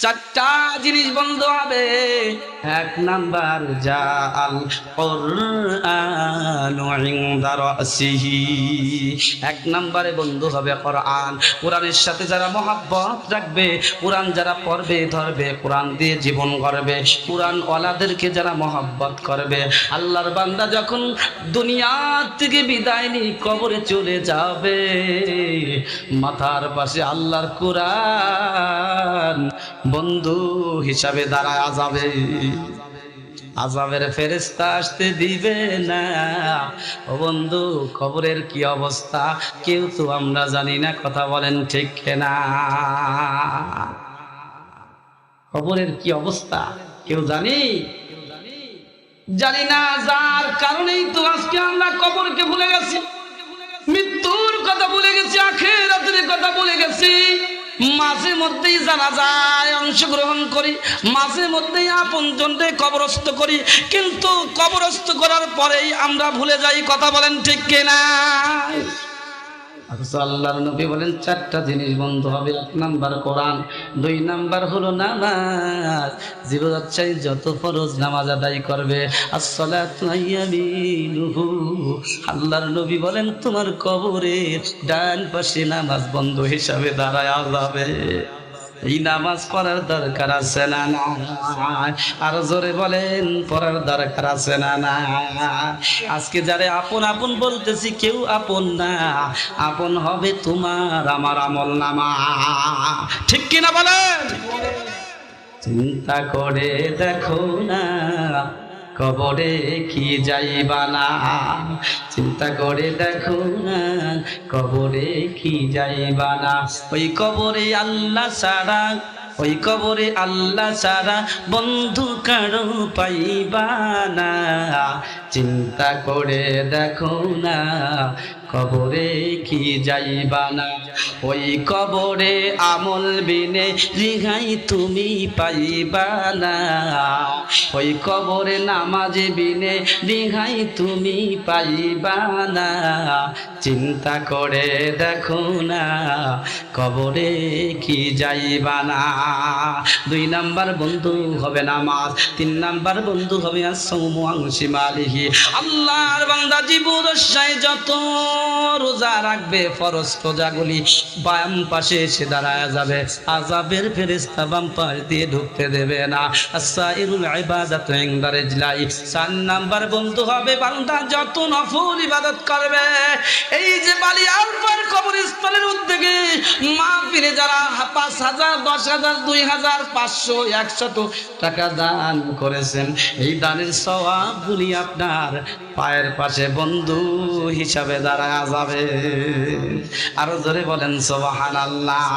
চারটা জিনিস বন্ধ হবে। এক নাম্বার যা আল কুরআনু ইনদা রাসিহি, এক নম্বরে বন্ধু হবে কোরআন। কোরআনের সাথে যারা মহব্বত রাখবে, কোরআন যারা পড়বে ধরবে, কোরআন দিয়ে জীবন গড়বে, কোরআন ওয়ালাদেরকে যারা মহব্বত করবে, আল্লাহর বান্দা যখন দুনিয়া থেকে বিদায় নিয়ে কবরে চলে যাবে, মাথার পাশে আল্লাহর কোরআন বন্ধু হিসাবে দাঁড়ায় যাবে। আযাবের ফেরেশতা আসতে দিবে না। ও বন্ধু, কবরের কি অবস্থা কেউ তো আমরা জানি না, কথা বলেন ঠিক কিনা? কবরের কি অবস্থা কেউ জানি না, যার কারণেই তো আজকে আমরা কবরকে ভুলে গেছি, মৃত্যুর কথা ভুলে গেছি, আখিরাতের কথা ভুলে গেছি। মাঝে মধ্যেই জানাজায় অংশগ্রহণ করি, মাঝে মধ্যেই আপনজনকে কবরস্থ করি, কিন্তু কবরস্থ করার পরেই আমরা ভুলে যাই, কথা বলেন ঠিক কিনা? আল্লাহর নবী বলেন চারটা জিনিস বন্ধ হবে। এক নাম্বার কোরআন, দুই নাম্বার হলো নামাজ, জীবনের চাই যত ফরজ নামাজ আদায় করবে। আসসালাতু ইয়ামিনুহু, আল্লাহর নবী বলেন তোমার কবরের ডান পাশে নামাজ বন্ধ হিসাবে দাঁড়ায় যাবে। এই নামাজ পড়ার দরকার আছে না না? আর জোরে বলেন পড়ার দরকার আছে না না? আজকে যারে আপন আপন বলতেছি কেউ আপন না, আপন হবে তোমার আমার আমল নামা, ঠিক কিনা বলেন? চিন্তা করে দেখো না কবরে কি যাইবা না, চিন্তা করে দেখো না কবরে কি যাইবা না। ওই কবরে আল্লাহ ছাড়া, ওই কবরে আল্লাহ ছাড়া বন্ধু কারো পাইবা না। চিন্তা করে দেখো না কবরে কি যাইবা না। ওই কবরে আমল বিনে রিহাই তুমি পাইবা না। ওই কবরে নামাজ বিনে রিহাই তুমি পাইবা না। চিন্তা করে দেখো না কবরে কি যাইবা না। দুই নাম্বার বন্ধু হবে নামাজ, তিন নাম্বার বন্ধু হবে আসসাউমু আন শিমালিহি। আল্লাহর বান্দা জীবদ্দশায় যত রোজা রাখবে, ফরজ রোজাগুলি বাম পাশে এসে দাঁড়ায় যাবে, আযাবের ফেরেশতা বাম পাশ দিয়ে ঢুকতে দেবে না। আসাইরুল ইবাদাতু ইনদা রিজলাই। চার নাম্বার বন্ধু হবে বান্দা যত নফল ইবাদত করবে। এই যে বালিয়ারপার কবরস্থানের উদ্যোগে মাহফিলে যারা ৫,০০০, ১০,০০০, ২,০০০, ৫০০, ১০০ টাকা দান করেছেন, এই দানের সওয়াবগুলি আপনার পায়ের পাশে বন্ধু হিসাবে দাঁড়ায় যাবে। আরো জোরে বলেন সুবহানাল্লাহ।